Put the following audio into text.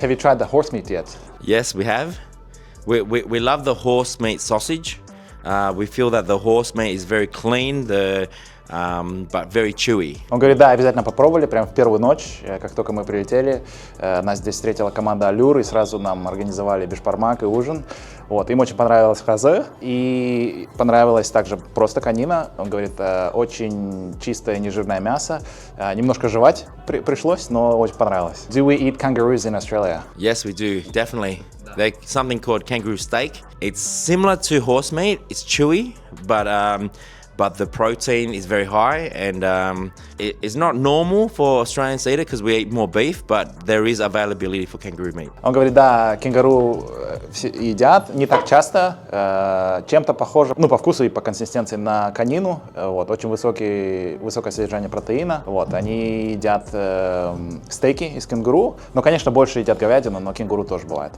Have you tried the horse meat yet? Yes, we have. We love the horse meat sausage. We feel that the horse meat is very clean, but very chewy. Он говорит, да, обязательно попробовали, прямо в первую ночь, как только мы прилетели. Нас здесь встретила команда Allure, и сразу нам организовали бешбармак и ужин. Вот, им очень понравилось хазе, и понравилась также просто конина. Он говорит, очень чистое, нежирное мясо. Немножко жевать пришлось, но очень понравилось. Do we eat kangaroos in Australia? Yes, we do, definitely. There's something called kangaroo steak. It's similar to horse meat. It's chewy, but the protein is very high, and it's not normal for Australians to eat it because we eat more beef, but there is availability for kangaroo meat. Он говорит, да, кенгуру едят не так часто, чем-то похоже, ну, по вкусу и по консистенции на конину, вот, очень высокое содержание протеина, вот, они едят стейки из кенгуру, но, конечно, больше едят говядину, но кенгуру тоже бывает.